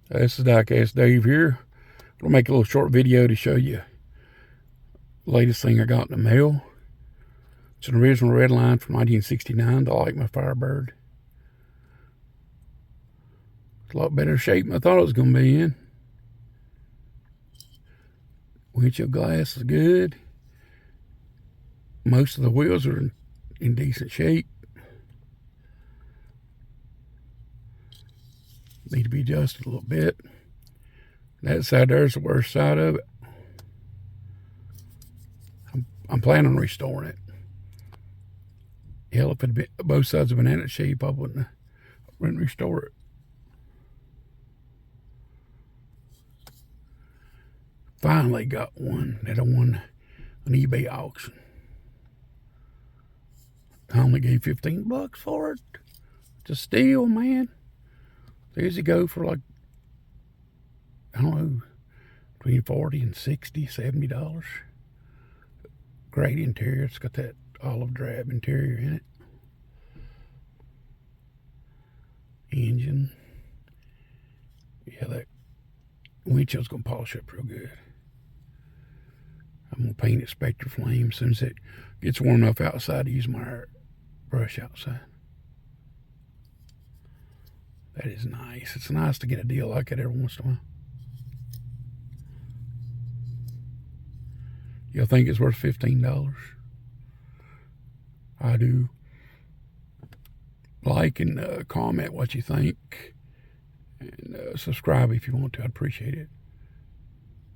This is Diecast Dave here. I'm going to make a little short video to show you the latest thing I got in the mail. It's an original redline from 1969, the Light My Firebird. It's a lot better shape than I thought it was going to be in. Windshield glass is good. Most of the wheels are in decent shape. Need to be adjusted a little bit. That side there is the worst side of it. I'm planning on restoring it. Hell, if both sides have been in shape, I wouldn't restore it. Finally got one that I won an eBay auction. I only gave $15 for it. It's a steal, man. There's you go for like, I don't know, between $40 and $60, $70. Great interior. It's got that olive drab interior in it. Engine. Yeah, that windshield's gonna polish up real good. I'm gonna paint it Spectre Flame as soon as it gets warm enough outside to use my brush outside. That is nice. It's nice to get a deal like that every once in a while. Y'all think it's worth $15? I do. Like and comment what you think. And subscribe if you want to. I'd appreciate it.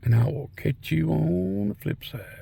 And I will catch you on the flip side.